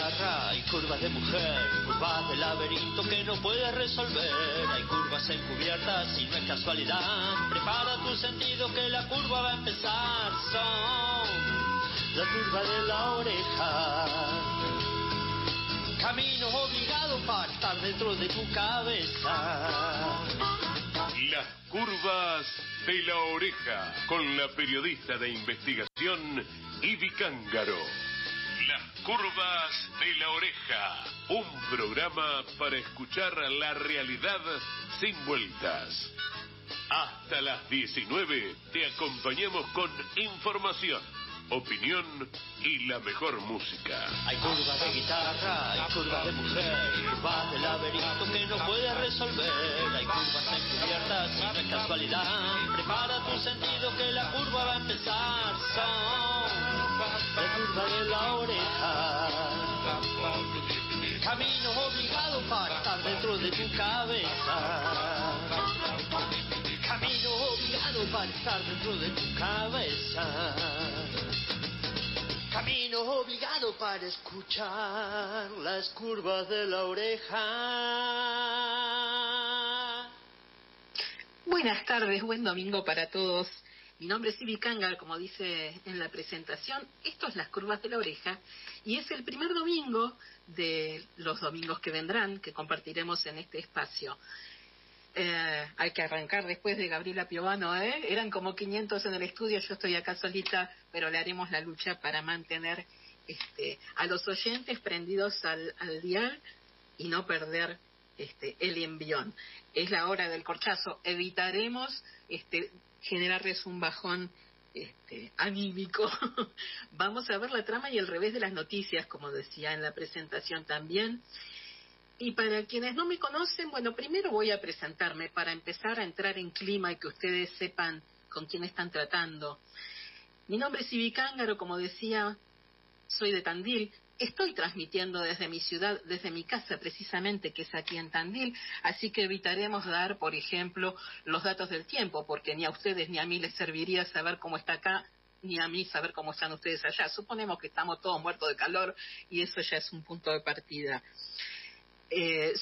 guitarra, hay curvas de mujer, curvas de laberinto que no puedes resolver. Hay curvas encubiertas y no es casualidad. Prepara tu sentido que la curva va a empezar. Son la curva de la oreja, camino obligado para estar dentro de tu cabeza. Las curvas de la oreja, con la periodista de investigación Ivy Cángaro. Las curvas de la oreja, un programa para escuchar la realidad sin vueltas. Hasta las 19 te acompañamos con información, opinión y la mejor música. Hay curvas de guitarra, hay curvas de mujer, curvas de laberinto que no puedes resolver. Hay curvas encubiertas y no es casualidad. Prepara tu sentido que la curva va a empezar. Son la curva de la oreja, camino obligado para estar dentro de tu cabeza. Camino obligado para estar dentro de tu cabeza. Camino obligado para escuchar las curvas de la oreja. Buenas tardes, buen domingo para todos. Mi nombre es Ivy Cángaro, como dice en la presentación. Esto es Las Curvas de la Oreja y es el primer domingo de los domingos que vendrán, que compartiremos en este espacio. Hay que arrancar después de Gabriela Piovano, eran como 500 en el estudio, yo estoy acá solita, pero le haremos la lucha para mantener a los oyentes prendidos al dial y no perder el envión. Es la hora del corchazo, evitaremos generarles un bajón anímico. Vamos a ver la trama y el revés de las noticias, como decía en la presentación también. Y para quienes no me conocen, bueno, primero voy a presentarme para empezar a entrar en clima y que ustedes sepan con quién están tratando. Mi nombre es Ivy Cángaro, como decía, soy de Tandil. Estoy transmitiendo desde mi ciudad, desde mi casa precisamente, que es aquí en Tandil, así que evitaremos dar, por ejemplo, los datos del tiempo, porque ni a ustedes ni a mí les serviría saber cómo está acá, ni a mí saber cómo están ustedes allá. Suponemos que estamos todos muertos de calor y eso ya es un punto de partida.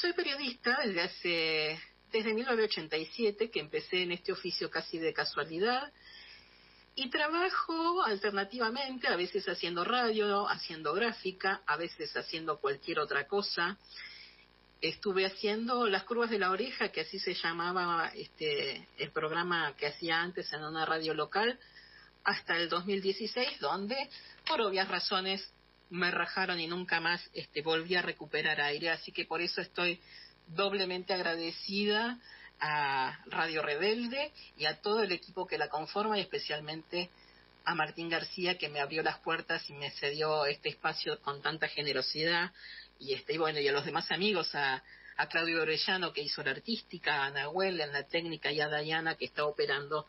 Soy periodista desde 1987, que empecé en este oficio casi de casualidad, y trabajo alternativamente, a veces haciendo radio, haciendo gráfica, a veces haciendo cualquier otra cosa. Estuve haciendo Las Curvas de la Oreja, que así se llamaba el programa que hacía antes en una radio local, hasta el 2016, donde, por obvias razones, me rajaron y nunca más volví a recuperar aire, así que por eso estoy doblemente agradecida a Radio Rebelde y a todo el equipo que la conforma, y especialmente a Martín García, que me abrió las puertas y me cedió este espacio con tanta generosidad, y bueno, y a los demás amigos, a Claudio Orellano, que hizo la artística, a Nahuel en la técnica, y a Dayana, que está operando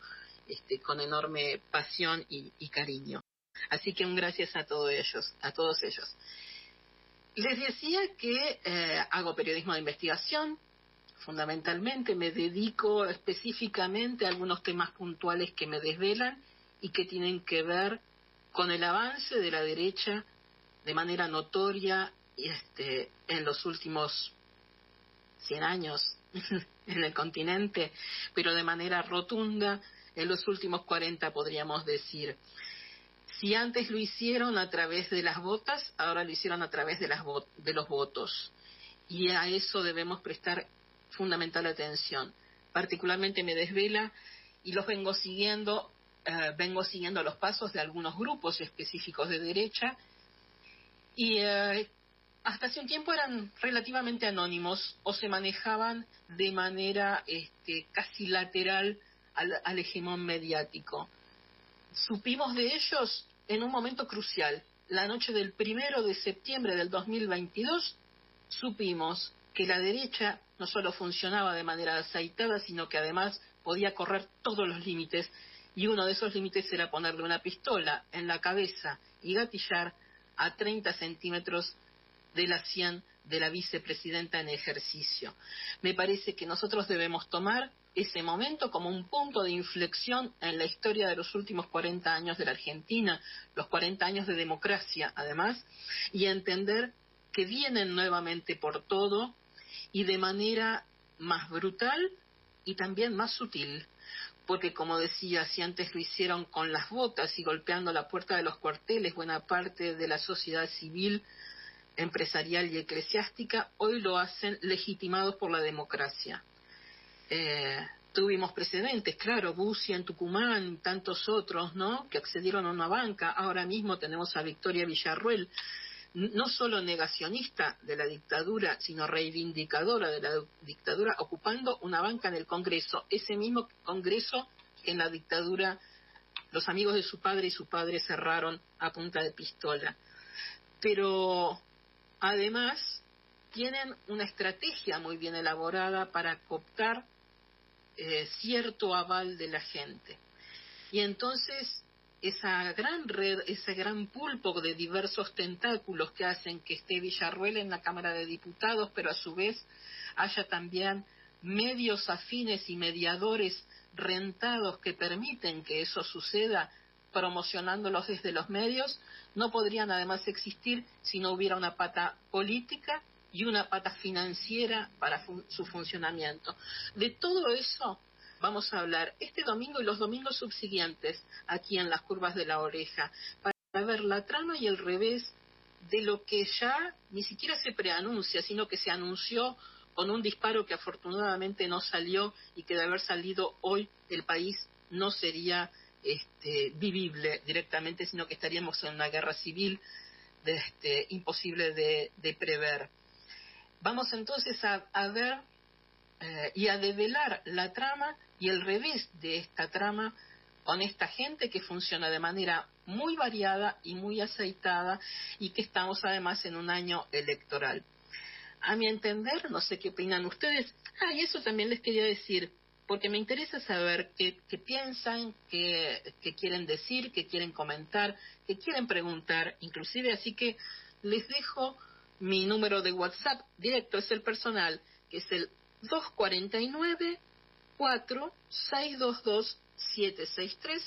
con enorme pasión y cariño. Así que un gracias a todos ellos. Les decía que hago periodismo de investigación, fundamentalmente me dedico específicamente a algunos temas puntuales que me desvelan y que tienen que ver con el avance de la derecha de manera notoria en los últimos 100 años en el continente, pero de manera rotunda en los últimos 40, podríamos decir. Si antes lo hicieron a través de las botas, ahora lo hicieron a través de los votos. Y a eso debemos prestar fundamental atención. Particularmente me desvela, y los vengo siguiendo los pasos de algunos grupos específicos de derecha, y hasta hace un tiempo eran relativamente anónimos o se manejaban de manera casi lateral al hegemón mediático. Supimos de ellos en un momento crucial. La noche del 1 de septiembre del 2022 supimos que la derecha no solo funcionaba de manera aceitada, sino que además podía correr todos los límites, y uno de esos límites era ponerle una pistola en la cabeza y gatillar a 30 centímetros de la sien de la vicepresidenta en ejercicio. Me parece que nosotros debemos tomar ese momento como un punto de inflexión en la historia de los últimos 40 años de la Argentina, los 40 años de democracia además, y entender que vienen nuevamente por todo y de manera más brutal y también más sutil. Porque, como decía, si antes lo hicieron con las botas y golpeando la puerta de los cuarteles, buena parte de la sociedad civil, empresarial y eclesiástica, hoy lo hacen legitimados por la democracia. Tuvimos precedentes, claro, Bucia en Tucumán, tantos otros, ¿no?, que accedieron a una banca. Ahora mismo tenemos a Victoria Villarruel, no solo negacionista de la dictadura, sino reivindicadora de la dictadura, ocupando una banca en el Congreso, ese mismo Congreso que en la dictadura los amigos de su padre y su padre cerraron a punta de pistola. Pero además tienen una estrategia muy bien elaborada para cooptar cierto aval de la gente. Y entonces esa gran red, ese gran pulpo de diversos tentáculos que hacen que esté Villarruel en la Cámara de Diputados, pero a su vez haya también medios afines y mediadores rentados que permiten que eso suceda, promocionándolos desde los medios, no podrían además existir si no hubiera una pata política y una pata financiera para su funcionamiento. De todo eso vamos a hablar este domingo y los domingos subsiguientes aquí en Las Curvas de la Oreja, para ver la trama y el revés de lo que ya ni siquiera se preanuncia, sino que se anunció con un disparo que afortunadamente no salió y que de haber salido hoy el país no sería vivible directamente, sino que estaríamos en una guerra civil imposible de prever. Vamos entonces a ver y a develar la trama y el revés de esta trama con esta gente que funciona de manera muy variada y muy aceitada, y que estamos además en un año electoral. A mi entender, no sé qué opinan ustedes. Y eso también les quería decir, porque me interesa saber qué piensan, qué quieren decir, qué quieren comentar, qué quieren preguntar, inclusive. Así que les dejo mi número de WhatsApp directo, es el personal, que es el 249-4622-763.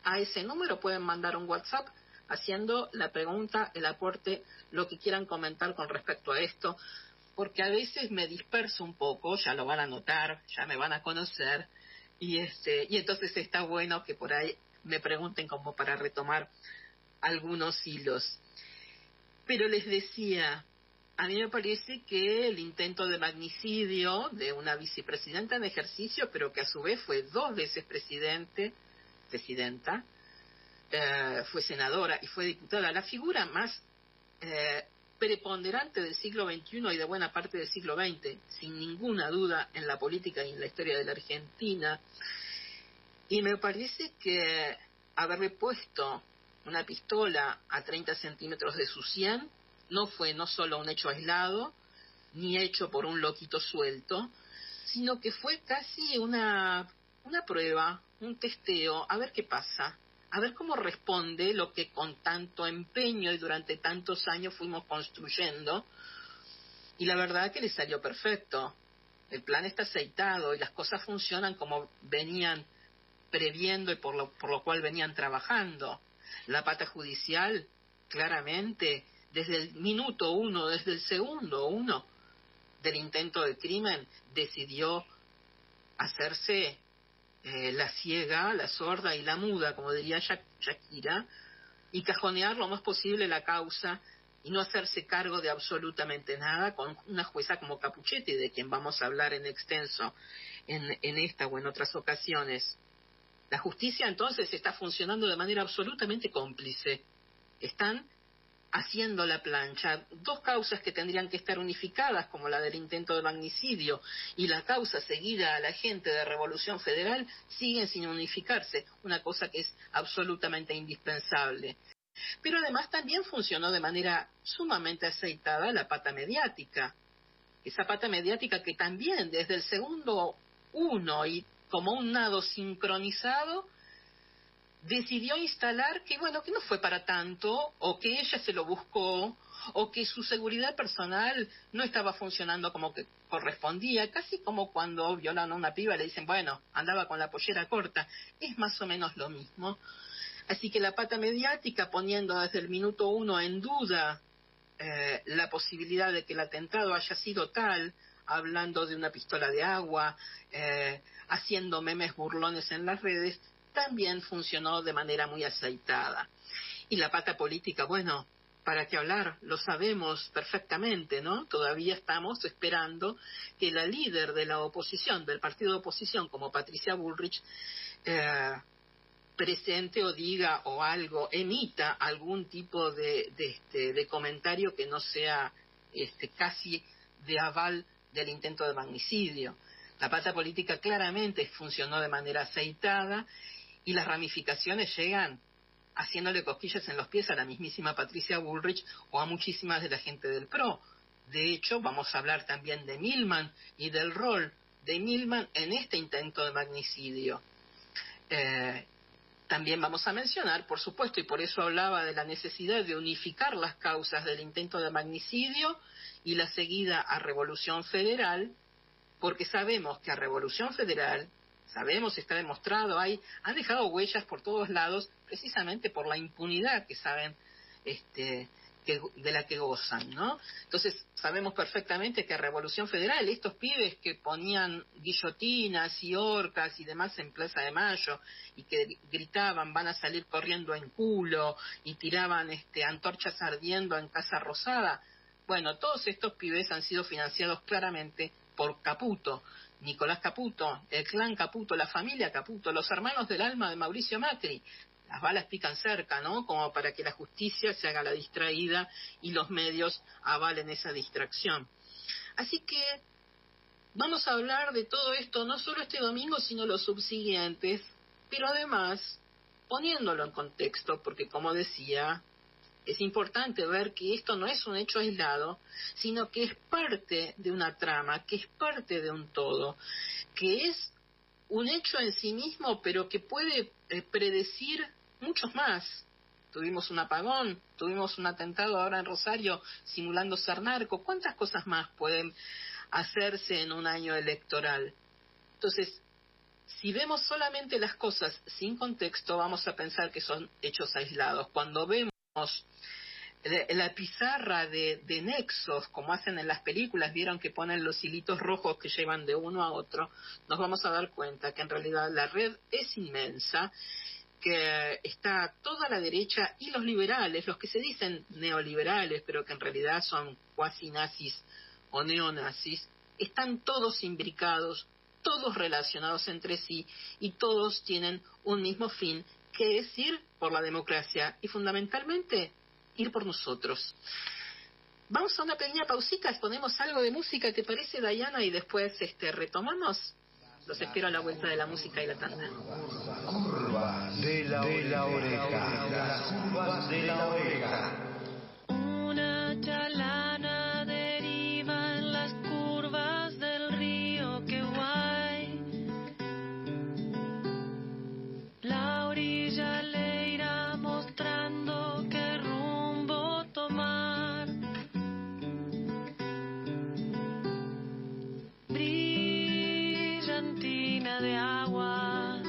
A ese número pueden mandar un WhatsApp haciendo la pregunta, el aporte, lo que quieran comentar con respecto a esto, porque a veces me disperso un poco, ya lo van a notar, ya me van a conocer, y entonces está bueno que por ahí me pregunten como para retomar algunos hilos. Pero les decía, a mí me parece que el intento de magnicidio de una vicepresidenta en ejercicio, pero que a su vez fue 2 veces presidenta, fue senadora y fue diputada, la figura más preponderante del siglo XXI y de buena parte del siglo XX, sin ninguna duda, en la política y en la historia de la Argentina. Y me parece que haberle puesto una pistola a 30 centímetros de su sien no fue no solo un hecho aislado, ni hecho por un loquito suelto, sino que fue casi una prueba, un testeo, a ver qué pasa, a ver cómo responde lo que con tanto empeño y durante tantos años fuimos construyendo. Y la verdad que le salió perfecto. El plan está aceitado y las cosas funcionan como venían previendo y por lo cual venían trabajando. La pata judicial, claramente, desde el minuto 1, desde el segundo 1 del intento de crimen, decidió hacerse la ciega, la sorda y la muda, como diría Shakira, y cajonear lo más posible la causa y no hacerse cargo de absolutamente nada, con una jueza como Capuchetti, de quien vamos a hablar en extenso en esta o en otras ocasiones. La justicia entonces está funcionando de manera absolutamente cómplice. Están haciendo la plancha. 2 causas que tendrían que estar unificadas, como la del intento de magnicidio y la causa seguida a la gente de Revolución Federal, siguen sin unificarse, una cosa que es absolutamente indispensable. Pero además también funcionó de manera sumamente aceitada la pata mediática. Esa pata mediática que también desde el segundo 1 y como un nado sincronizado decidió instalar que no fue para tanto, o que ella se lo buscó, o que su seguridad personal no estaba funcionando como que correspondía, casi como cuando violan a una piba y le dicen, andaba con la pollera corta. Es más o menos lo mismo. Así que la pata mediática, poniendo desde el minuto 1 en duda la posibilidad de que el atentado haya sido tal, hablando de una pistola de agua, haciendo memes burlones en las redes, también funcionó de manera muy aceitada. Y la pata política, bueno, ¿para qué hablar? Lo sabemos perfectamente, ¿no? Todavía estamos esperando que la líder de la oposición, del partido de oposición, como Patricia Bullrich, presente o diga o algo, emita algún tipo de comentario que no sea casi de aval del intento de magnicidio. La pata política claramente funcionó de manera aceitada y las ramificaciones llegan haciéndole cosquillas en los pies a la mismísima Patricia Bullrich o a muchísimas de la gente del PRO. De hecho, vamos a hablar también de Milman y del rol de Milman en este intento de magnicidio. También vamos a mencionar, por supuesto, y por eso hablaba de la necesidad de unificar las causas del intento de magnicidio y la seguida a Revolución Federal, porque sabemos que a Revolución Federal, sabemos, está demostrado, han dejado huellas por todos lados, precisamente por la impunidad que saben de la que gozan, ¿no? Entonces, sabemos perfectamente que a Revolución Federal, estos pibes que ponían guillotinas y horcas y demás en Plaza de Mayo, y que gritaban, van a salir corriendo en culo, y tiraban antorchas ardiendo en Casa Rosada, bueno, todos estos pibes han sido financiados claramente por Caputo, Nicolás Caputo, el clan Caputo, la familia Caputo, los hermanos del alma de Mauricio Macri. Las balas pican cerca, ¿no? Como para que la justicia se haga la distraída y los medios avalen esa distracción. Así que vamos a hablar de todo esto, no solo este domingo, sino los subsiguientes, pero además poniéndolo en contexto, porque como decía, es importante ver que esto no es un hecho aislado, sino que es parte de una trama, que es parte de un todo, que es un hecho en sí mismo, pero que puede predecir muchos más. Tuvimos un apagón, tuvimos un atentado ahora en Rosario simulando ser narco. ¿Cuántas cosas más pueden hacerse en un año electoral? Entonces, si vemos solamente las cosas sin contexto, vamos a pensar que son hechos aislados. Cuando vemos la pizarra de nexos, como hacen en las películas, vieron que ponen los hilitos rojos que llevan de uno a otro, nos vamos a dar cuenta que en realidad la red es inmensa, que está toda la derecha y los liberales, los que se dicen neoliberales, pero que en realidad son cuasi nazis o neonazis, están todos imbricados, todos relacionados entre sí, y todos tienen un mismo fin, que es ir por la democracia y fundamentalmente ir por nosotros. Vamos a una pequeña pausita, ponemos algo de música, ¿te parece, Dayana? Y después retomamos. Los espero a la vuelta de la música y la tanda. Curvas de la oreja. Las curvas de la oreja. Una chalana deriva en las curvas del río Queguay. La orilla le irá mostrando qué rumbo tomar. Brillantina de agua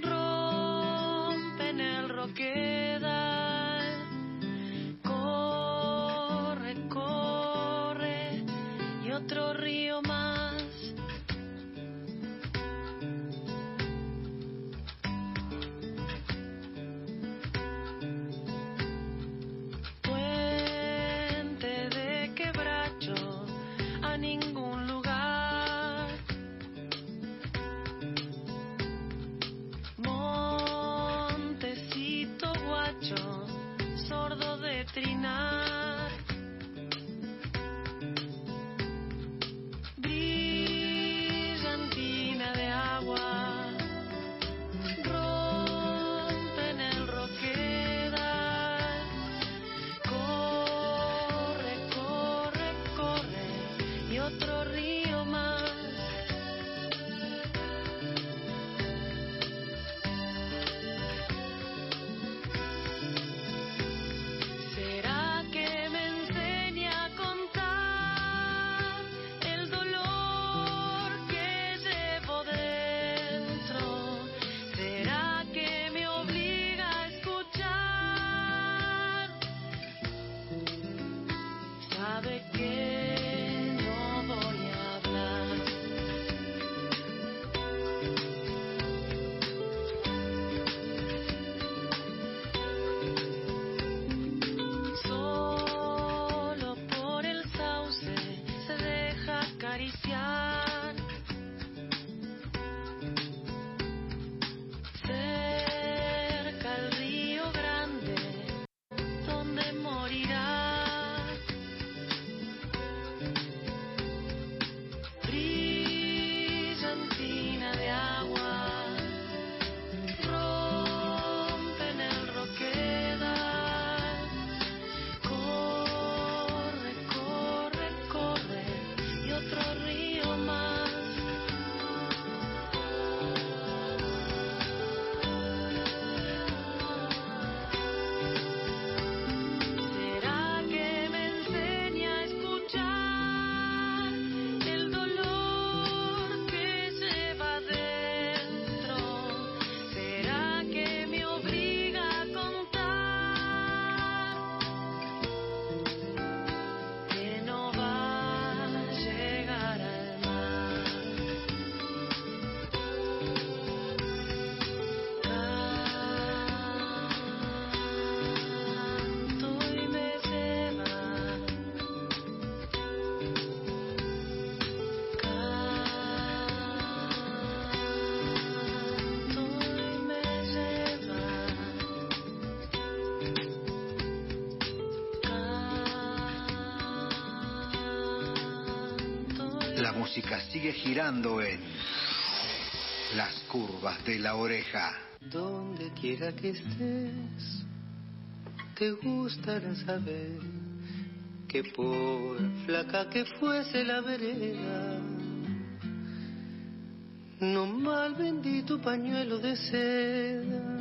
rompe en el roquedal. música sigue girando en Las Curvas de la Oreja. Donde quiera que estés, te gustará saber que por flaca que fuese la vereda, no mal vendí tu pañuelo de seda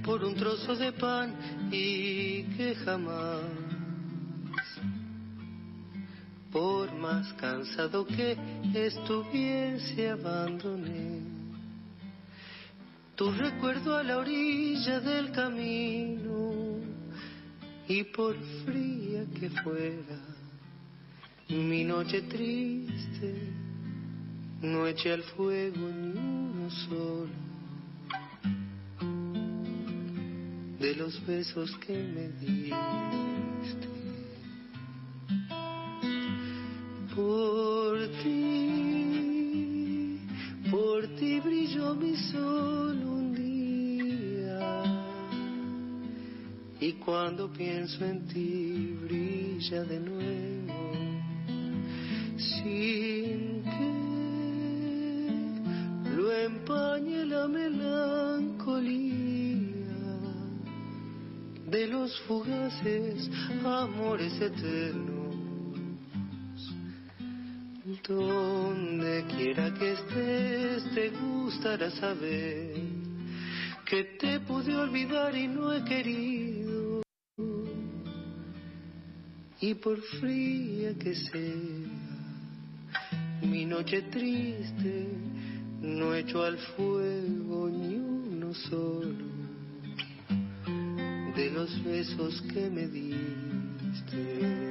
por un trozo de pan, y que jamás, por más cansado que estuviese, abandoné tu recuerdo a la orilla del camino, y por fría que fuera mi noche triste, no eché al fuego ni uno solo de los besos que me diste. Por ti brilló mi sol un día, y cuando pienso en ti brilla de nuevo, sin que lo empañe la melancolía de los fugaces amores eternos. Donde quiera que estés, te gustará saber que te pude olvidar y no he querido, y por fría que sea mi noche triste, no echo al fuego ni uno solo de los besos que me diste.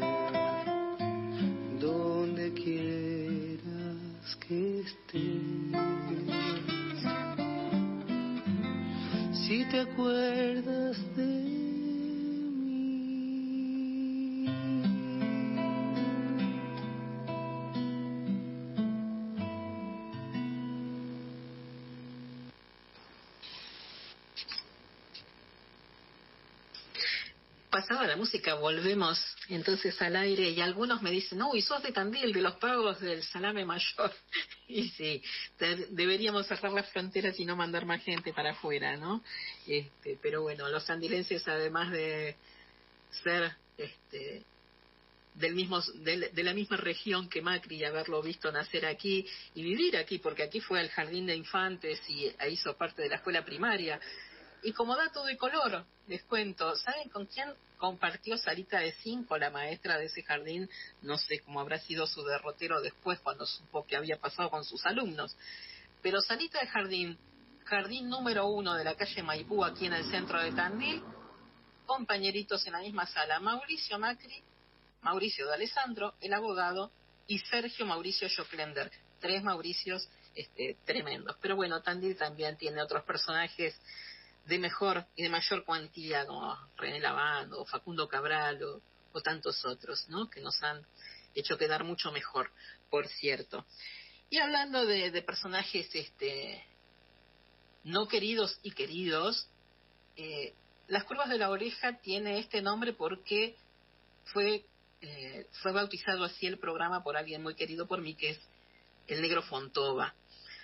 Donde quieras que estés, si te acuerdas de mí. Pasada la música, volvemos entonces al aire, y algunos me dicen, uy, sos de Tandil, de los pagos del Salame Mayor. Y sí, deberíamos cerrar las fronteras y no mandar más gente para afuera, ¿no? Pero bueno, los tandilenses, además de ser de la misma región que Macri, y haberlo visto nacer aquí y vivir aquí, porque aquí fue al jardín de infantes y hizo parte de la escuela primaria. Y como dato de color, les cuento, ¿saben con quién compartió Sarita de 5, la maestra de ese jardín? No sé cómo habrá sido su derrotero después cuando supo que había pasado con sus alumnos. Pero Sarita de jardín número 1 de la calle Maipú, aquí en el centro de Tandil, compañeritos en la misma sala, Mauricio Macri, Mauricio de Alessandro, el abogado, y Sergio Mauricio Joclender, 3 Mauricios tremendos. Pero bueno, Tandil también tiene otros personajes de mejor y de mayor cuantía, como René Lavando, o Facundo Cabral, o tantos otros, ¿no?, que nos han hecho quedar mucho mejor, por cierto. Y hablando de personajes no queridos y queridos, Las Curvas de la Oreja tiene este nombre porque fue bautizado así el programa por alguien muy querido por mí, que es el Negro Fontova.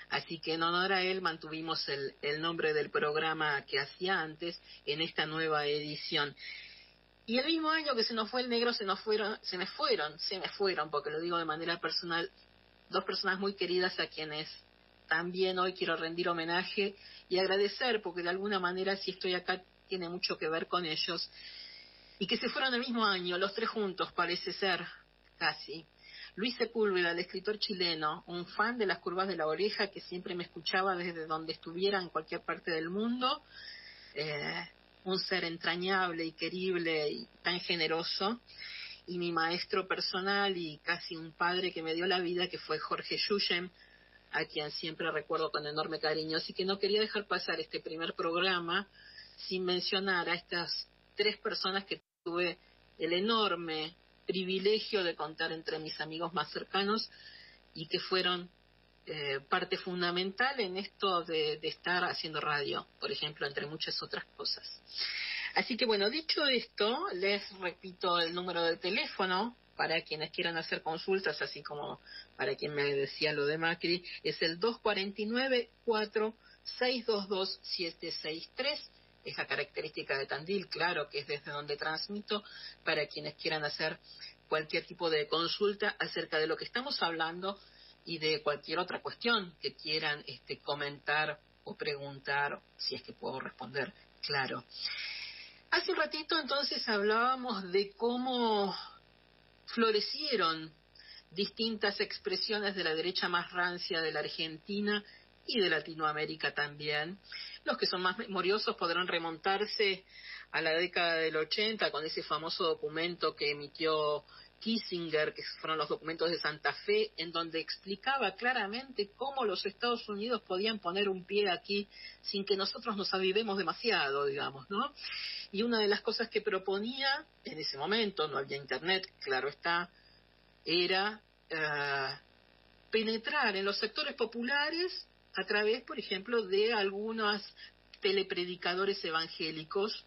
Así que en honor a él mantuvimos el nombre del programa que hacía antes en esta nueva edición. Y el mismo año que se nos fue el Negro, se me fueron, porque lo digo de manera personal, 2 personas muy queridas a quienes también hoy quiero rendir homenaje y agradecer, porque de alguna manera si estoy acá tiene mucho que ver con ellos, y que se fueron el mismo año, los 3 juntos, parece ser, casi. Luis Sepúlveda, el escritor chileno, un fan de Las Curvas de la Oreja, que siempre me escuchaba desde donde estuviera en cualquier parte del mundo, un ser entrañable y querible y tan generoso, y mi maestro personal y casi un padre que me dio la vida, que fue Jorge Yuyem, a quien siempre recuerdo con enorme cariño. Así que no quería dejar pasar este primer programa sin mencionar a estas 3 personas que tuve el enorme privilegio de contar entre mis amigos más cercanos y que fueron parte fundamental en esto de estar haciendo radio, por ejemplo, entre muchas otras cosas. Así que bueno, dicho esto, les repito el número de teléfono para quienes quieran hacer consultas, así como para quien me decía lo de Macri, es el 249-4622-763. Es la característica de Tandil, claro que es desde donde transmito, para quienes quieran hacer cualquier tipo de consulta acerca de lo que estamos hablando y de cualquier otra cuestión que quieran comentar o preguntar, si es que puedo responder, claro. Hace un ratito entonces hablábamos de cómo florecieron distintas expresiones de la derecha más rancia de la Argentina y de Latinoamérica también. Los que son más memoriosos podrán remontarse a la década del 80 con ese famoso documento que emitió Kissinger, que fueron los documentos de Santa Fe, en donde explicaba claramente cómo los Estados Unidos podían poner un pie aquí sin que nosotros nos avivemos demasiado, digamos, ¿no? Y una de las cosas que proponía, en ese momento, no había internet, claro está, era penetrar en los sectores populares a través, por ejemplo, de algunos telepredicadores evangélicos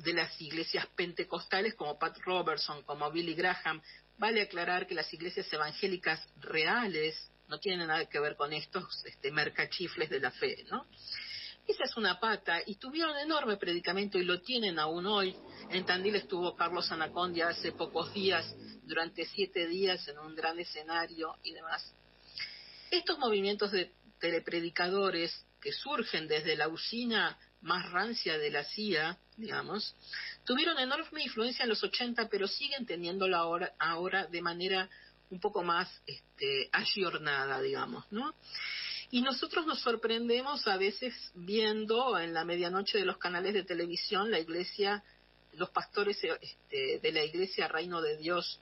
de las iglesias pentecostales como Pat Robertson, como Billy Graham. Vale aclarar que las iglesias evangélicas reales no tienen nada que ver con estos mercachifles de la fe, ¿no? Esa es una pata, y tuvieron enorme predicamento y lo tienen aún hoy. En Tandil estuvo Carlos Anacondia hace pocos días, durante 7 días en un gran escenario y demás. Estos movimientos de telepredicadores que surgen desde la usina más rancia de la CIA, digamos, tuvieron enorme influencia en los 80, pero siguen teniéndola ahora de manera un poco más ayornada, digamos, ¿no? Y nosotros nos sorprendemos a veces viendo en la medianoche de los canales de televisión la iglesia, los pastores de la iglesia Reino de Dios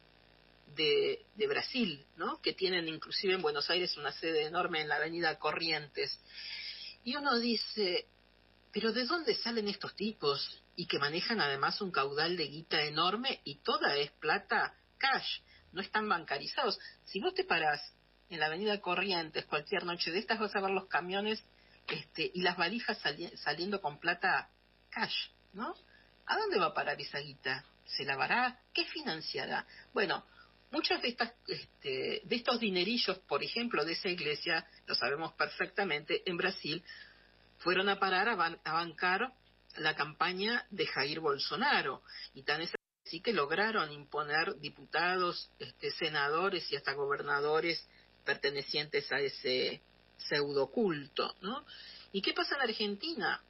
de Brasil, ¿no? Que tienen inclusive en Buenos Aires una sede enorme en la avenida Corrientes. Y uno dice, ¿pero de dónde salen estos tipos? Y que manejan además un caudal de guita enorme y toda es plata cash, no están bancarizados. Si vos te parás en la avenida Corrientes cualquier noche de estas, vas a ver los camiones y las valijas saliendo con plata cash, ¿no? ¿A dónde va a parar esa guita? ¿Se lavará? ¿Qué financiará? Bueno, muchos de estos dinerillos, por ejemplo, de esa iglesia, lo sabemos perfectamente, en Brasil, fueron a parar a bancar la campaña de Jair Bolsonaro. Y tan es así que lograron imponer diputados, senadores y hasta gobernadores pertenecientes a ese pseudoculto, ¿no? ¿Y qué pasa en Argentina?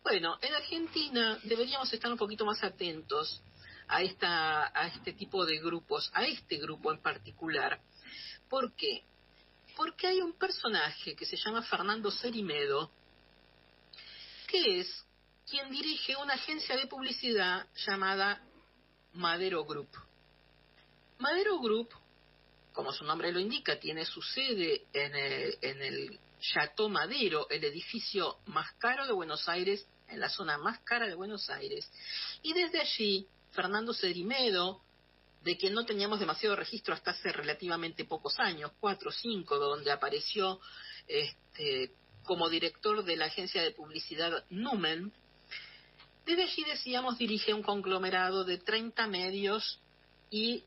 Bueno, en Argentina deberíamos estar un poquito más atentos a este tipo de grupos, a este grupo en particular. ¿Por qué? Porque hay un personaje que se llama Fernando Cerimedo, que es quien dirige una agencia de publicidad llamada Madero Group. Madero Group, como su nombre lo indica, tiene su sede en el Chateau Madero, el edificio más caro de Buenos Aires, en la zona más cara de Buenos Aires. Y desde allí, Fernando Cerimedo, de quien no teníamos demasiado registro hasta hace relativamente pocos años, 4 o 5, donde apareció como director de la agencia de publicidad Numen, desde allí, decíamos, dirige un conglomerado de 30 medios y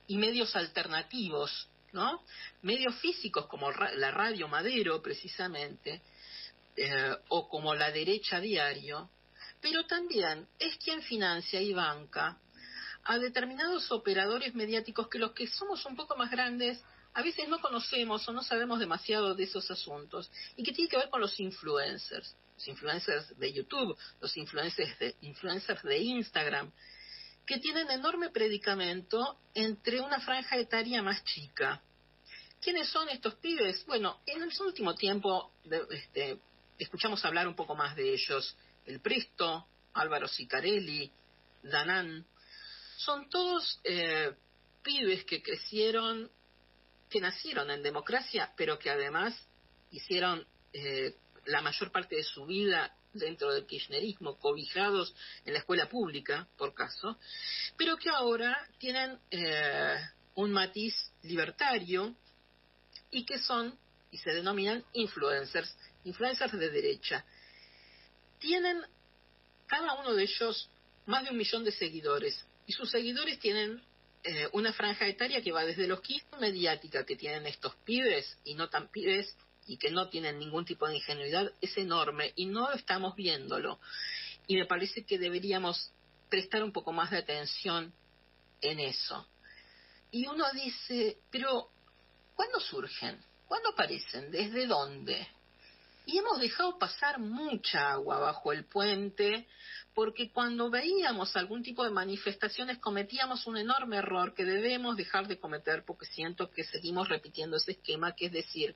medios alternativos, ¿no? Medios físicos como la Radio Madero, precisamente, o como La Derecha Diario, pero también es quien financia y banca a determinados operadores mediáticos que los que somos un poco más grandes a veces no conocemos o no sabemos demasiado de esos asuntos, y que tiene que ver con los influencers de YouTube, los influencers de Instagram, que tienen enorme predicamento entre una franja etaria más chica. ¿Quiénes son estos pibes? Bueno, en el último tiempo escuchamos hablar un poco más de ellos. El Presto, Álvaro Sicarelli, Danán, son todos pibes que nacieron en democracia, pero que además hicieron la mayor parte de su vida dentro del kirchnerismo, cobijados en la escuela pública, por caso, pero que ahora tienen un matiz libertario y que son, y se denominan influencers de derecha. Tienen cada uno de ellos más de 1 millón de seguidores, y sus seguidores tienen una franja etaria que va desde los 15 mediática que tienen estos pibes y no tan pibes y que no tienen ningún tipo de ingenuidad, es enorme y no estamos viéndolo. Y me parece que deberíamos prestar un poco más de atención en eso. Y uno dice, pero ¿cuándo surgen? ¿Cuándo aparecen? ¿Desde dónde? Y hemos dejado pasar mucha agua bajo el puente, porque cuando veíamos algún tipo de manifestaciones cometíamos un enorme error que debemos dejar de cometer, porque siento que seguimos repitiendo ese esquema, que es decir,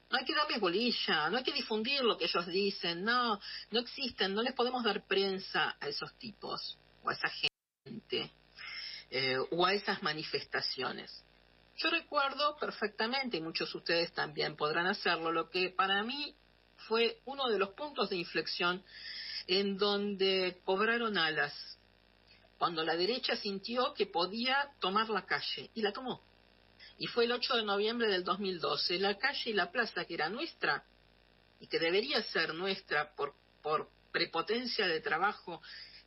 no hay que darles bolilla, no hay que difundir lo que ellos dicen, no existen, no les podemos dar prensa a esos tipos, o a esa gente, o a esas manifestaciones. Yo recuerdo perfectamente, y muchos de ustedes también podrán hacerlo, lo que para mí fue uno de los puntos de inflexión en donde cobraron alas, cuando la derecha sintió que podía tomar la calle, y la tomó. Y fue el 8 de noviembre del 2012. La calle y la plaza, que era nuestra, y que debería ser nuestra por prepotencia de trabajo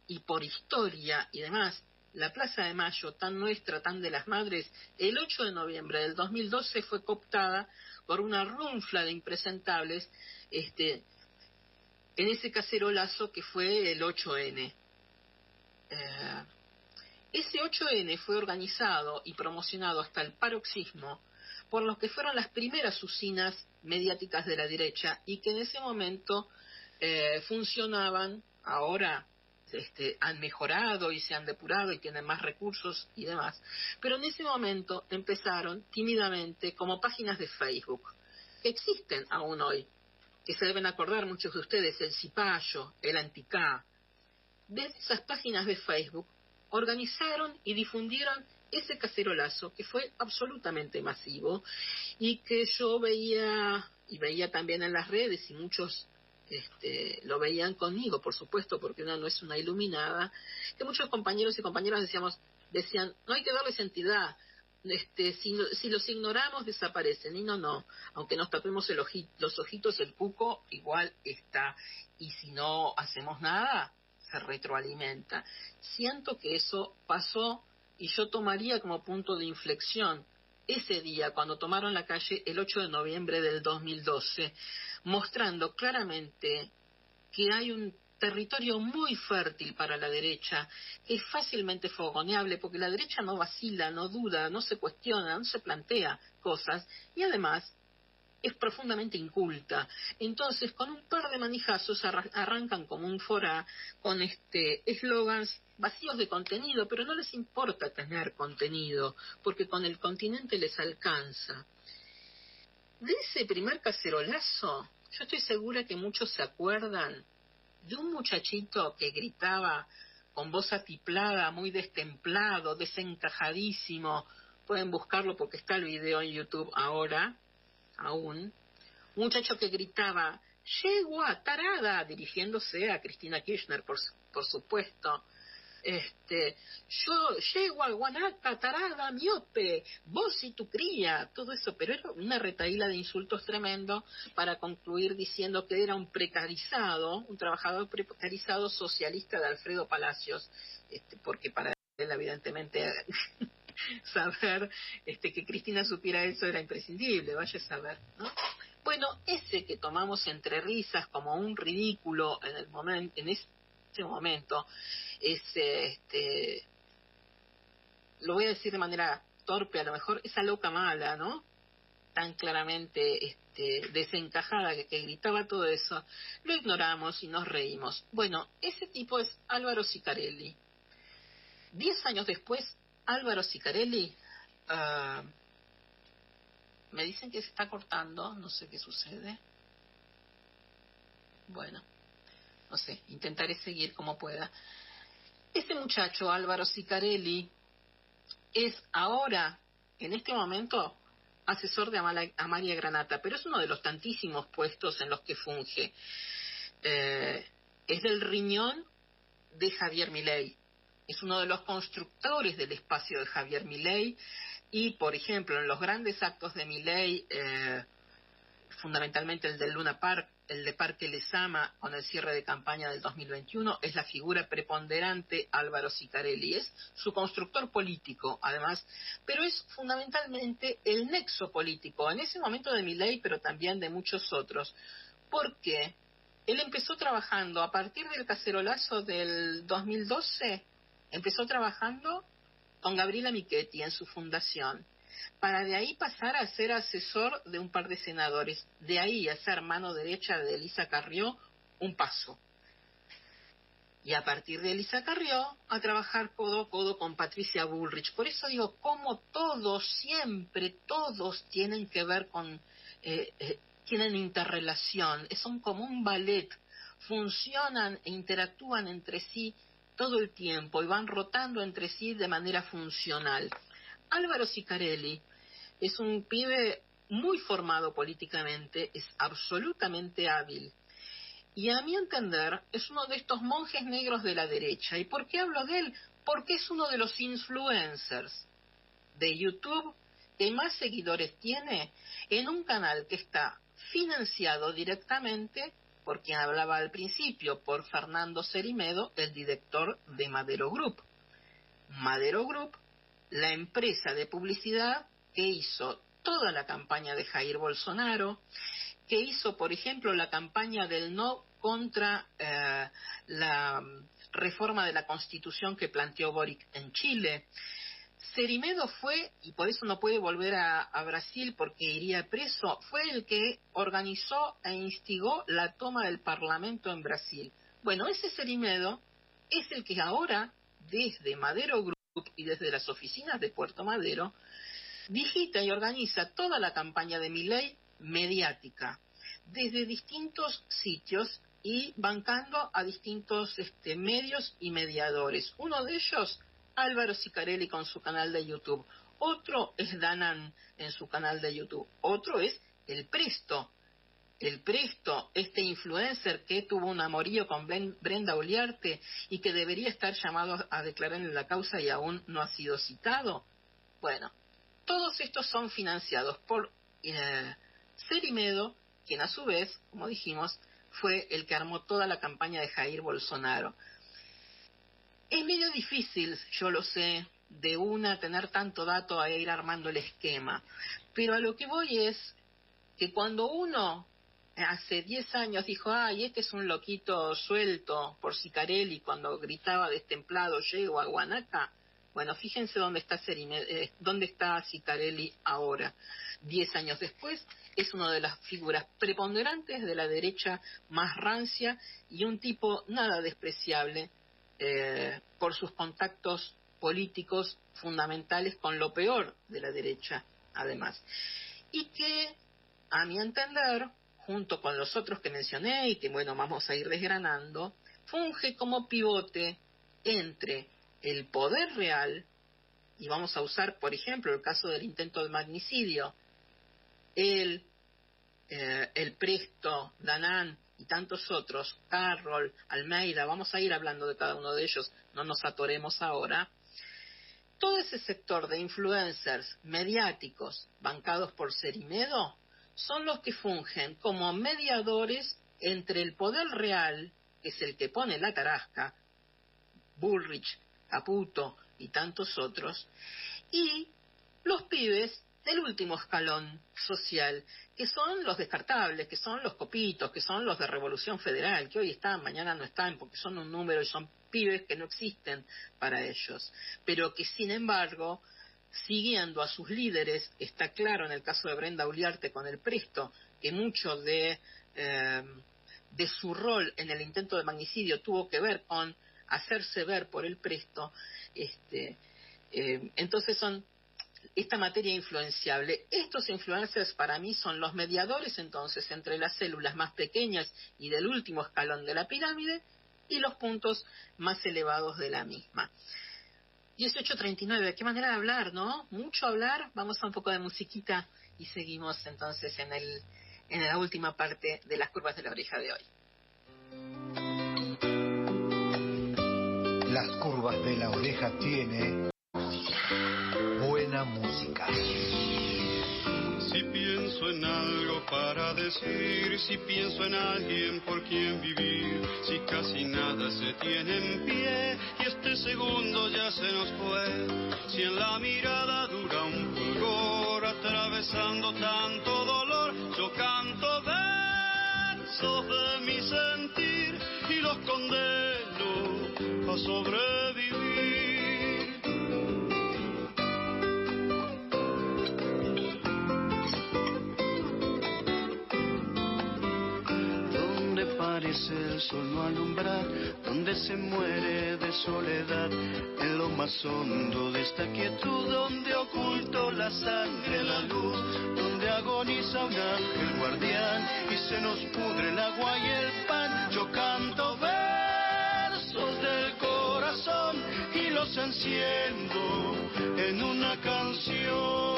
y por historia y demás, la Plaza de Mayo, tan nuestra, tan de las madres, el 8 de noviembre del 2012 fue cooptada por una runfla de impresentables en ese cacerolazo que fue el 8N. Ese 8N fue organizado y promocionado hasta el paroxismo por los que fueron las primeras usinas mediáticas de la derecha y que en ese momento funcionaban. Ahora han mejorado y se han depurado y tienen más recursos y demás, pero en ese momento empezaron tímidamente como páginas de Facebook que existen aún hoy, que se deben acordar muchos de ustedes, el Cipayo, el Anticá. Desde esas páginas de Facebook organizaron y difundieron ese cacerolazo que fue absolutamente masivo y que yo veía también en las redes, y muchos lo veían conmigo, por supuesto, porque una no es una iluminada, que muchos compañeros y compañeras decían, no hay que darles entidad, si los ignoramos desaparecen, y no, aunque nos tapemos los ojitos, el cuco igual está, y si no hacemos nada, se retroalimenta. Siento que eso pasó, y yo tomaría como punto de inflexión ese día, cuando tomaron la calle el 8 de noviembre del 2012, mostrando claramente que hay un territorio muy fértil para la derecha, que es fácilmente fogoneable, porque la derecha no vacila, no duda, no se cuestiona, no se plantea cosas, y además es profundamente inculta. Entonces, con un par de manijazos arrancan como un forá, con eslogans vacíos de contenido, pero no les importa tener contenido, porque con el continente les alcanza. De ese primer cacerolazo, yo estoy segura que muchos se acuerdan de un muchachito que gritaba con voz atiplada, muy destemplado, desencajadísimo. Pueden buscarlo porque está el video en YouTube ahora, aún. Un muchacho que gritaba, yegua, tarada, dirigiéndose a Cristina Kirchner, por supuesto. Yo yegua, guanaca, tarada, miope, vos y tu cría, todo eso, pero era una retahíla de insultos tremendo para concluir diciendo que era un trabajador precarizado socialista de Alfredo Palacios, porque para él evidentemente saber que Cristina supiera eso era imprescindible, vaya a saber, ¿no? Bueno, ese que tomamos entre risas como un ridículo en ese momento, lo voy a decir de manera torpe, a lo mejor esa loca mala, ¿no? Tan claramente desencajada que gritaba todo eso, lo ignoramos y nos reímos. Bueno, ese tipo es Álvaro Sicarelli. 10 años después, Álvaro Sicarelli, me dicen que se está cortando, no sé qué sucede. Bueno, no sé, intentaré seguir como pueda. Ese muchacho, Álvaro Sicarelli, es ahora, en este momento, asesor de Amalia Granata, pero es uno de los tantísimos puestos en los que funge. Es del riñón de Javier Milei. Es uno de los constructores del espacio de Javier Milei y, por ejemplo, en los grandes actos de Milei, fundamentalmente el del Luna Park, el de Parque Lezama, con el cierre de campaña del 2021, es la figura preponderante Álvaro Sicarelli. Es su constructor político, además, pero es fundamentalmente el nexo político, en ese momento de Milei, pero también de muchos otros. Porque él empezó trabajando, a partir del cacerolazo del 2012, empezó trabajando con Gabriela Michetti en su fundación, para de ahí pasar a ser asesor de un par de senadores, de ahí a ser mano derecha de Elisa Carrió, un paso. Y a partir de Elisa Carrió, a trabajar codo a codo con Patricia Bullrich. Por eso digo, como todos, siempre todos tienen que ver con, tienen interrelación, son como un ballet, funcionan e interactúan entre sí todo el tiempo y van rotando entre sí de manera funcional. Álvaro Sicarelli es un pibe muy formado políticamente, es absolutamente hábil. Y a mi entender, es uno de estos monjes negros de la derecha. ¿Y por qué hablo de él? Porque es uno de los influencers de YouTube que más seguidores tiene en un canal que está financiado directamente, por quien hablaba al principio, por Fernando Cerimedo, el director de Madero Group. Madero Group, la empresa de publicidad que hizo toda la campaña de Jair Bolsonaro, que hizo, por ejemplo, la campaña del no contra la reforma de la Constitución que planteó Boric en Chile. Cerimedo fue, y por eso no puede volver a Brasil porque iría preso, fue el que organizó e instigó la toma del Parlamento en Brasil. Bueno, ese Cerimedo es el que ahora, desde Madero Group y desde las oficinas de Puerto Madero, digita y organiza toda la campaña de Milei mediática, desde distintos sitios y bancando a distintos medios y mediadores. Uno de ellos, Álvaro Sicarelli con su canal de YouTube. Otro es Danan en su canal de YouTube. Otro es El Presto. El Presto, este influencer que tuvo un amorío con Brenda Uliarte y que debería estar llamado a declarar en la causa y aún no ha sido citado. Bueno, todos estos son financiados por Cerimedo, quien a su vez, como dijimos, fue el que armó toda la campaña de Jair Bolsonaro. Es medio difícil, yo lo sé, de una tener tanto dato a ir armando el esquema, pero a lo que voy es que cuando uno hace 10 años dijo, ay, este es un loquito suelto por Sicarelli cuando gritaba destemplado, llego a Guanaca, bueno, fíjense dónde está Sicarelli ahora. 10 años después, es una de las figuras preponderantes de la derecha más rancia y un tipo nada despreciable por sus contactos políticos fundamentales con lo peor de la derecha, además. Y que, a mi entender, junto con los otros que mencioné y que, bueno, vamos a ir desgranando, funge como pivote entre el poder real, y vamos a usar, por ejemplo, el caso del intento de magnicidio, el Presto, Danan y tantos otros, Carroll, Almeida, vamos a ir hablando de cada uno de ellos, no nos atoremos ahora. Todo ese sector de influencers mediáticos bancados por Cerimedo son los que fungen como mediadores entre el poder real, que es el que pone la tarasca, Bullrich, Caputo y tantos otros, y los pibes del último escalón social, que son los descartables, que son los copitos, que son los de Revolución Federal, que hoy están, mañana no están, porque son un número y son pibes que no existen para ellos, pero que sin embargo, siguiendo a sus líderes, está claro en el caso de Brenda Uliarte con el Presto, que mucho de su rol en el intento de magnicidio tuvo que ver con hacerse ver por el Presto, entonces son esta materia influenciable. Estos influencers para mí son los mediadores entonces entre las células más pequeñas y del último escalón de la pirámide y los puntos más elevados de la misma. 18:39, qué manera de hablar, ¿no? Mucho hablar, vamos a un poco de musiquita y seguimos entonces en la última parte de las curvas de la oreja de hoy. Las curvas de la oreja tiene buena música. Si pienso en algo para decir, si pienso en alguien por quien vivir, si casi nada se tiene en pie y este segundo ya se nos fue, si en la mirada dura un fulgor atravesando tanto dolor, yo canto versos de mi sentir y los condeno a sobrevivir. Parece el sol no alumbrar, donde se muere de soledad, en lo más hondo de esta quietud, donde oculto la sangre, la luz, donde agoniza un ángel guardián y se nos pudre el agua y el pan. Yo canto versos del corazón y los enciendo en una canción.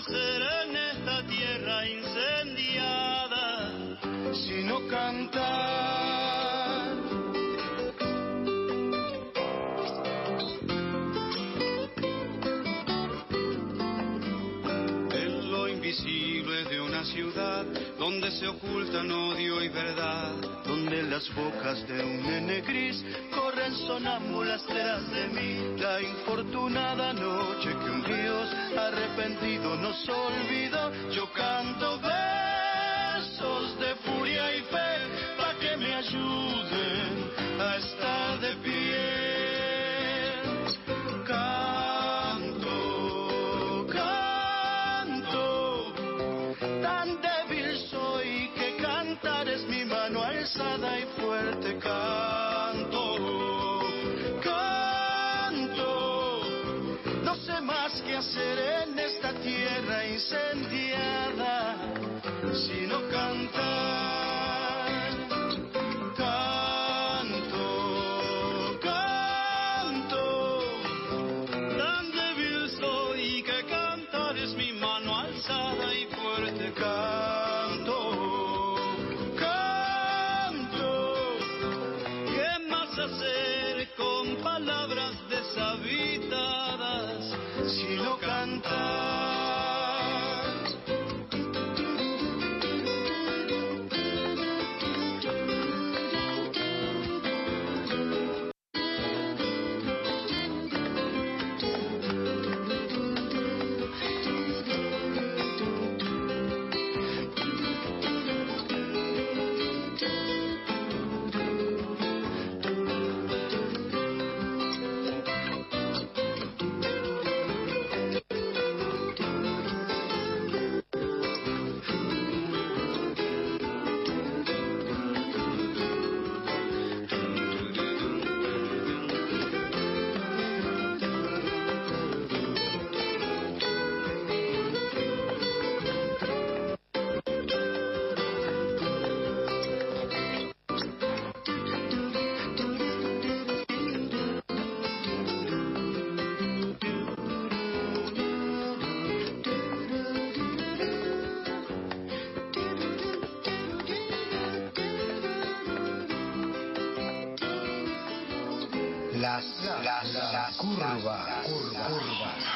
En esta tierra incendiada, sino cantar. En lo invisible de una ciudad, donde se ocultan odio y verdad, donde las bocas de un nene gris corren sonámbulas tras de mí, la infortunada noche que un Dios arrepentido nos olvidó. Yo canto versos de furia y fe pa' que me ayuden a estar de pie. Canto, canto, tan débil soy que cantar es mi mano alzada y fuerte. Canto, canto, no sé más qué hacer en esta tierra incendiada, sino cantar. Canto, canto, tan débil soy que cantar es mi mano alzada y fuerte. Canto, canto, ¿qué más hacer con palabras deshabitadas sino cantar?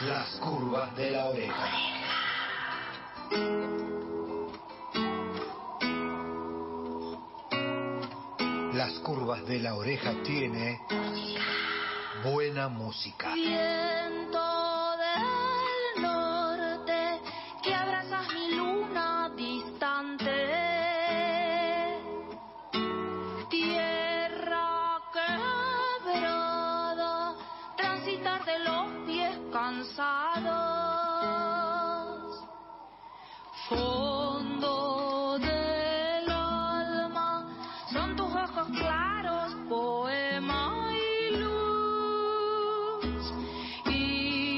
Las curvas de la oreja. Las curvas de la oreja tiene buena música. Viento del norte que abrazas mi luna distante, tierra quebrada, transitar de los pies cansados, fondo del alma, son tus ojos claros, poema y luz, y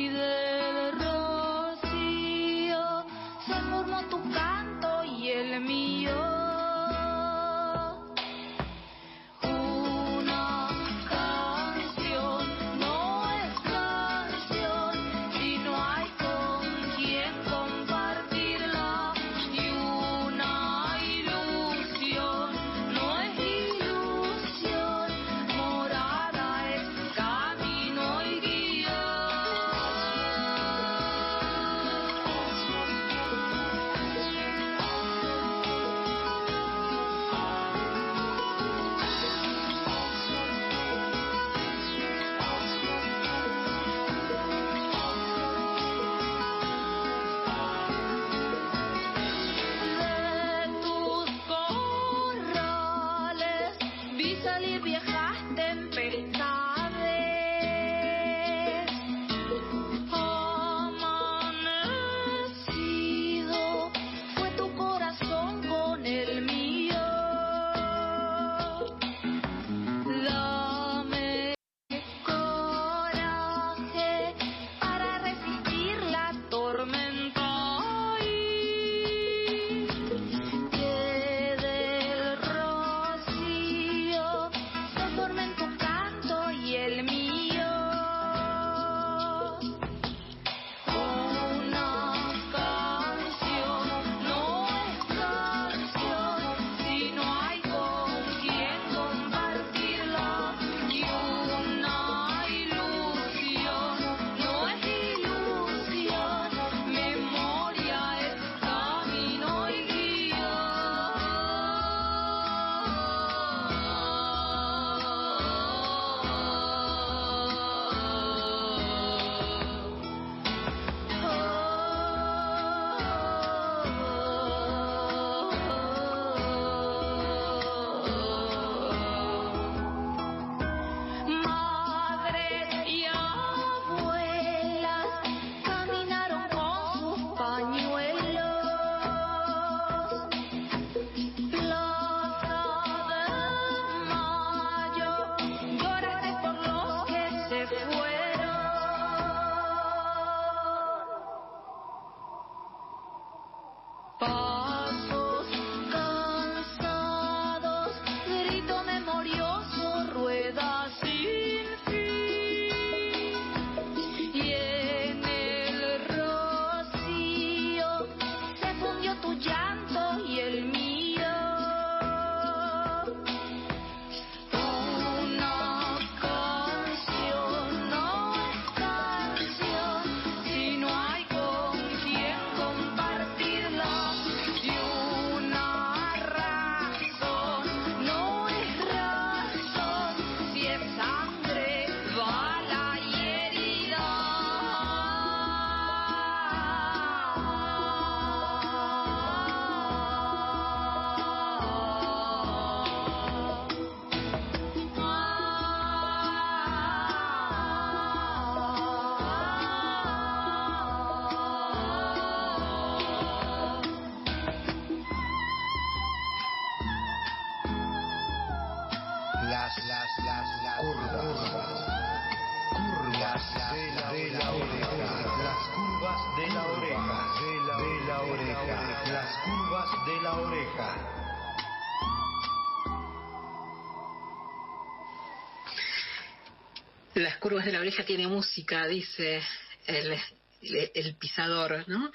Las curvas de la oreja tiene música, dice el pisador, ¿no?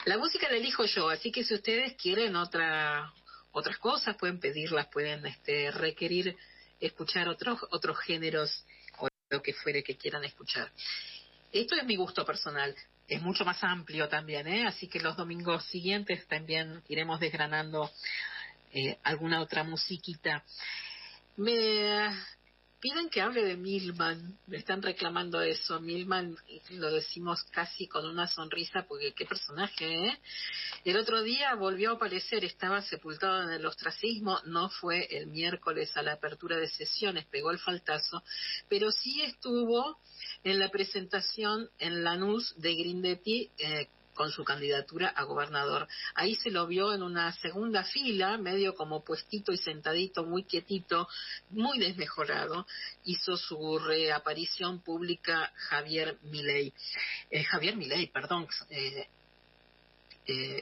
La música la elijo yo, así que si ustedes quieren otras cosas, pueden pedirlas, pueden requerir escuchar otros géneros o lo que fuere que quieran escuchar. Esto es mi gusto personal, es mucho más amplio también, así que los domingos siguientes también iremos desgranando alguna otra musiquita. Me piden que hable de Milman, me están reclamando eso. Milman lo decimos casi con una sonrisa porque qué personaje, ¿eh? El otro día volvió a aparecer, estaba sepultado en el ostracismo, no fue el miércoles a la apertura de sesiones, pegó el faltazo, pero sí estuvo en la presentación en Lanús de Grindetti con su candidatura a gobernador. Ahí se lo vio en una segunda fila, medio como puestito y sentadito, muy quietito, muy desmejorado. Hizo su reaparición pública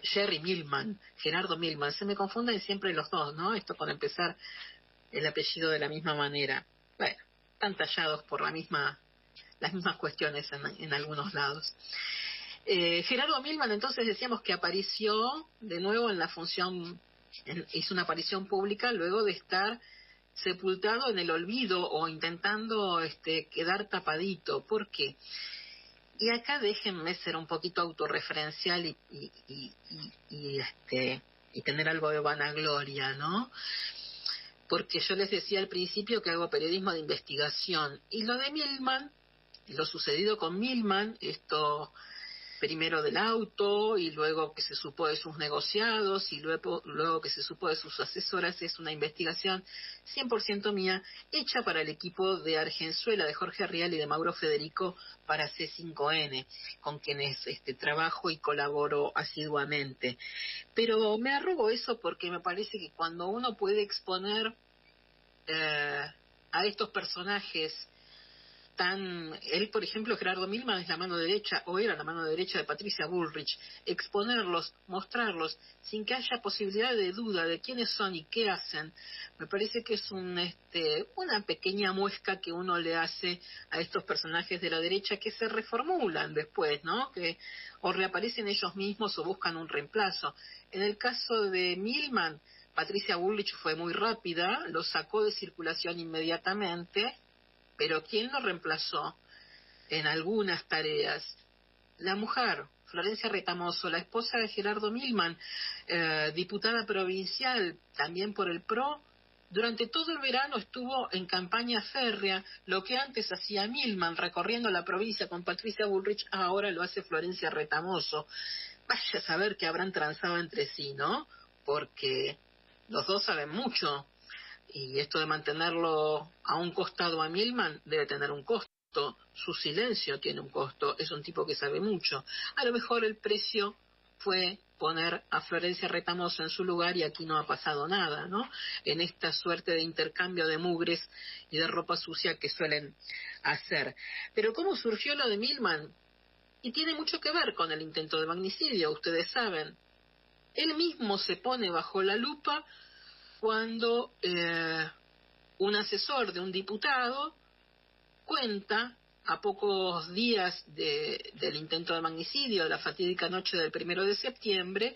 Jerry Milman, Gerardo Milman. Se me confunden siempre los dos, ¿no? Esto con empezar el apellido de la misma manera. Bueno, están tallados por las mismas cuestiones en algunos lados. Gerardo Milman, entonces decíamos que apareció de nuevo en la función, hizo una aparición pública luego de estar sepultado en el olvido o intentando quedar tapadito. ¿Por qué? Y acá déjenme ser un poquito autorreferencial y tener algo de vanagloria, ¿no? Porque yo les decía al principio que hago periodismo de investigación, y lo de Milman, lo sucedido con Milman, esto primero del auto y luego que se supo de sus negociados y luego que se supo de sus asesoras, es una investigación 100% mía, hecha para el equipo de Argenzuela, de Jorge Rial y de Mauro Federico para C5N, con quienes trabajo y colaboro asiduamente. Pero me arrogo eso porque me parece que cuando uno puede exponer a estos personajes él, por ejemplo, Gerardo Milman es la mano derecha, o era la mano derecha de Patricia Bullrich, exponerlos, mostrarlos, sin que haya posibilidad de duda de quiénes son y qué hacen, me parece que es una pequeña muesca que uno le hace a estos personajes de la derecha que se reformulan después, ¿no? Que o reaparecen ellos mismos o buscan un reemplazo. En el caso de Milman, Patricia Bullrich fue muy rápida, lo sacó de circulación inmediatamente. Pero ¿quién lo reemplazó en algunas tareas? La mujer, Florencia Retamoso, la esposa de Gerardo Milman, diputada provincial, también por el PRO. Durante todo el verano estuvo en campaña férrea. Lo que antes hacía Milman recorriendo la provincia con Patricia Bullrich, ahora lo hace Florencia Retamoso. Vaya a saber que habrán transado entre sí, ¿no? Porque los dos saben mucho. Y esto de mantenerlo a un costado a Milman debe tener un costo. Su silencio tiene un costo. Es un tipo que sabe mucho. A lo mejor el precio fue poner a Florencia Retamoso en su lugar y aquí no ha pasado nada, ¿no? En esta suerte de intercambio de mugres y de ropa sucia que suelen hacer. Pero ¿cómo surgió lo de Milman? Y tiene mucho que ver con el intento de magnicidio, ustedes saben. Él mismo se pone bajo la lupa cuando un asesor de un diputado cuenta, a pocos días del intento de magnicidio, de la fatídica noche del 1 de septiembre,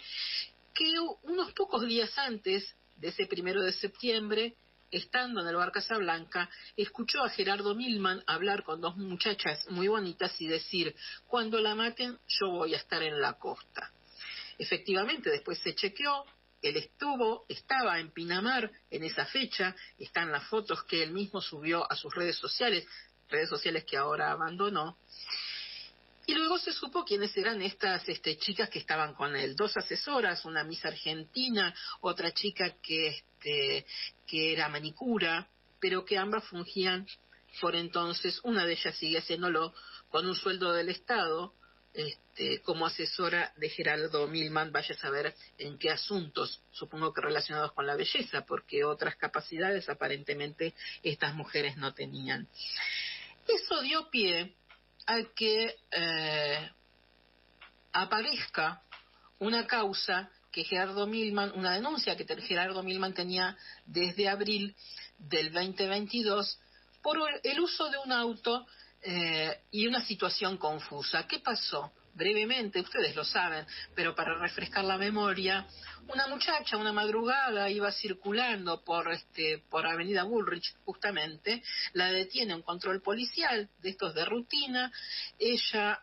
que unos pocos días antes de ese 1 de septiembre, estando en el bar Casablanca, escuchó a Gerardo Milman hablar con dos muchachas muy bonitas y decir: cuando la maten yo voy a estar en la costa. Efectivamente, después se chequeó. Él estaba en Pinamar en esa fecha, están las fotos que él mismo subió a sus redes sociales que ahora abandonó. Y luego se supo quiénes eran estas chicas que estaban con él, dos asesoras, una Miss Argentina, otra chica que era manicura, pero que ambas fungían por entonces, una de ellas sigue haciéndolo con un sueldo del Estado, como asesora de Gerardo Milman, vaya a saber en qué asuntos, supongo que relacionados con la belleza, porque otras capacidades aparentemente estas mujeres no tenían. Eso dio pie a que aparezca una causa que Gerardo Milman, una denuncia que Gerardo Milman tenía desde abril del 2022 por el uso de un auto y una situación confusa. ¿Qué pasó? Brevemente, ustedes lo saben, pero para refrescar la memoria, una muchacha, una madrugada, iba circulando por Avenida Bullrich, justamente, la detiene un control policial, de estos de rutina, ella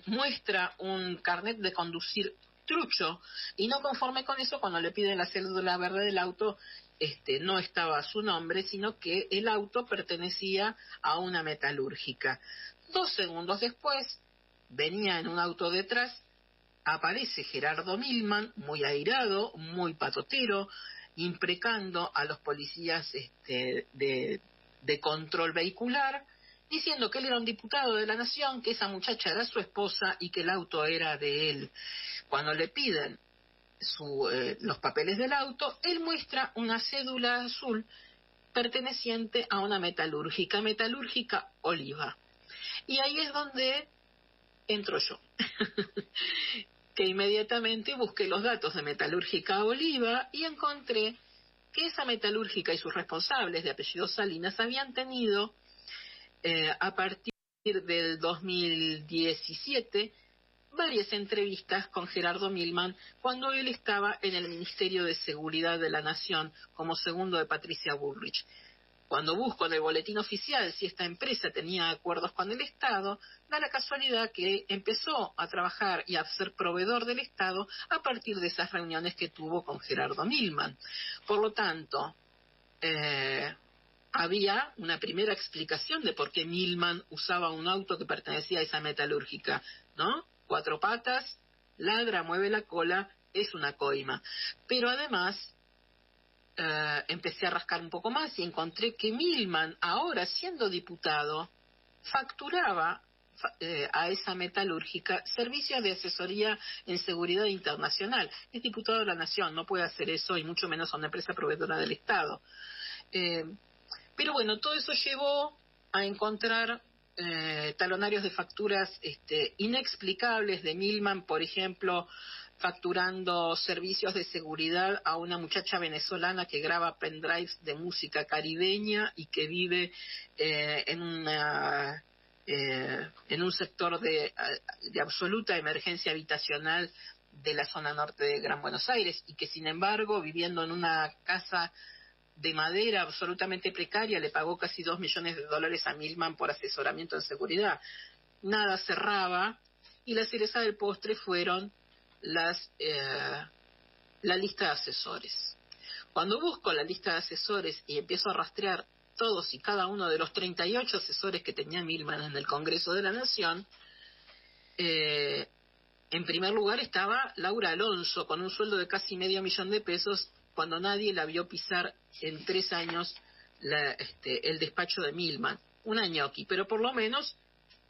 muestra un carnet de conducir trucho, y no conforme con eso, cuando le piden la cédula verde del auto, no estaba su nombre, sino que el auto pertenecía a una metalúrgica. 2 segundos después, venía en un auto detrás, aparece Gerardo Milman, muy airado, muy patotero, imprecando a los policías de control vehicular, diciendo que él era un diputado de la Nación, que esa muchacha era su esposa y que el auto era de él. Cuando le piden los papeles del auto, él muestra una cédula azul perteneciente a una metalúrgica Oliva. Y ahí es donde entro yo, que inmediatamente busqué los datos de metalúrgica Oliva y encontré que esa metalúrgica y sus responsables, de apellido Salinas, habían tenido a partir del 2017 varias entrevistas con Gerardo Milman cuando él estaba en el Ministerio de Seguridad de la Nación como segundo de Patricia Bullrich. Cuando busco en el boletín oficial si esta empresa tenía acuerdos con el Estado, da la casualidad que empezó a trabajar y a ser proveedor del Estado a partir de esas reuniones que tuvo con Gerardo Milman. Por lo tanto, había una primera explicación de por qué Milman usaba un auto que pertenecía a esa metalúrgica, ¿no? 4 patas, ladra, mueve la cola, es una coima. Pero además, empecé a rascar un poco más y encontré que Milman, ahora siendo diputado, facturaba a esa metalúrgica servicios de asesoría en seguridad internacional. Es diputado de la Nación, no puede hacer eso y mucho menos a una empresa proveedora del Estado. Pero bueno, todo eso llevó a encontrar talonarios de facturas inexplicables de Milman, por ejemplo, facturando servicios de seguridad a una muchacha venezolana que graba pendrives de música caribeña y que vive en un sector de absoluta emergencia habitacional de la zona norte de Gran Buenos Aires, y que sin embargo, viviendo en una casa de madera absolutamente precaria, le pagó casi $2 millones a Milman por asesoramiento en seguridad. Nada cerraba, y la cereza del postre fueron la lista de asesores. Cuando busco la lista de asesores y empiezo a rastrear todos y cada uno de los 38 asesores que tenía Milman en el Congreso de la Nación, en primer lugar estaba Laura Alonso, con un sueldo de casi $500,000, cuando nadie la vio pisar en 3 años el despacho de Milman. Una ñoqui, pero por lo menos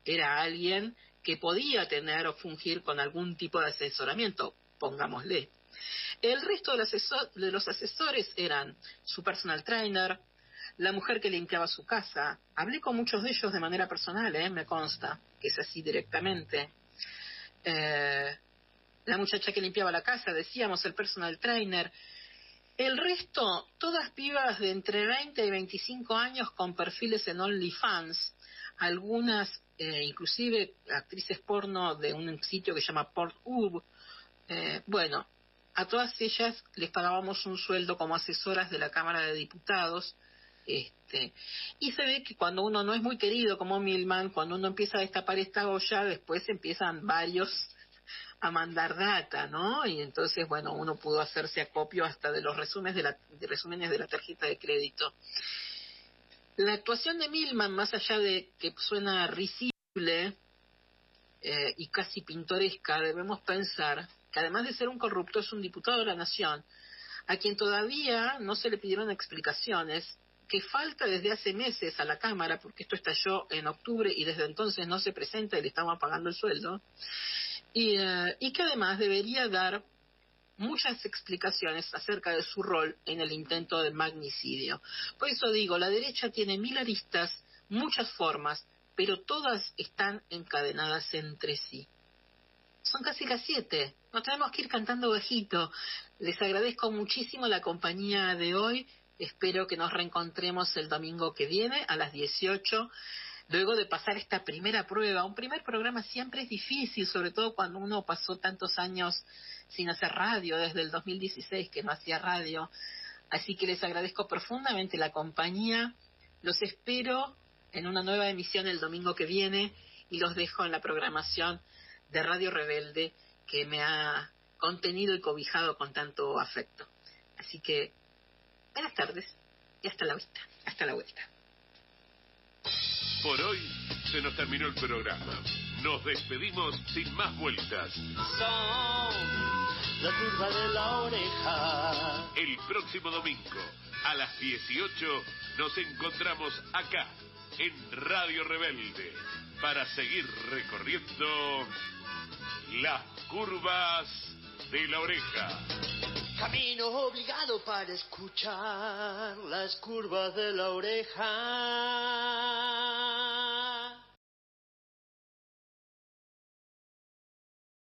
era alguien que podía tener o fungir con algún tipo de asesoramiento, pongámosle. El resto de los asesores eran su personal trainer, la mujer que limpiaba su casa. Hablé con muchos de ellos de manera personal, me consta, que es así directamente. La muchacha que limpiaba la casa, decíamos, el personal trainer. El resto, todas pibas de entre 20 y 25 años con perfiles en OnlyFans, algunas inclusive actrices porno de un sitio que se llama Pornhub. Bueno, a todas ellas les pagábamos un sueldo como asesoras de la Cámara de Diputados, y se ve que cuando uno no es muy querido como Milman, cuando uno empieza a destapar esta olla, después empiezan varios a mandar data, ¿no? Y entonces, bueno, uno pudo hacerse acopio hasta de los resúmenes de la tarjeta de crédito. La actuación de Milman, más allá de que suena risible y casi pintoresca, debemos pensar que además de ser un corrupto, es un diputado de la Nación, a quien todavía no se le pidieron explicaciones que falta desde hace meses a la Cámara, porque esto estalló en octubre y desde entonces no se presenta y le estamos pagando el sueldo, y que además debería dar muchas explicaciones acerca de su rol en el intento del magnicidio. Por eso digo, la derecha tiene 1000 aristas, muchas formas, pero todas están encadenadas entre sí. Son casi las 7, nos tenemos que ir cantando bajito. Les agradezco muchísimo la compañía de hoy, espero que nos reencontremos el domingo que viene a las 18, luego de pasar esta primera prueba. Un primer programa siempre es difícil, sobre todo cuando uno pasó tantos años sin hacer radio, desde el 2016 que no hacía radio. Así que les agradezco profundamente la compañía, los espero en una nueva emisión el domingo que viene y los dejo en la programación de Radio Rebelde que me ha contenido y cobijado con tanto afecto. Así que buenas tardes y hasta la vista, hasta la vuelta. Por hoy se nos terminó el programa. Nos despedimos sin más vueltas. Son la curva de la oreja. El próximo domingo a las 18 nos encontramos acá en Radio Rebelde para seguir recorriendo las curvas de la oreja. Camino obligado para escuchar las curvas de la oreja.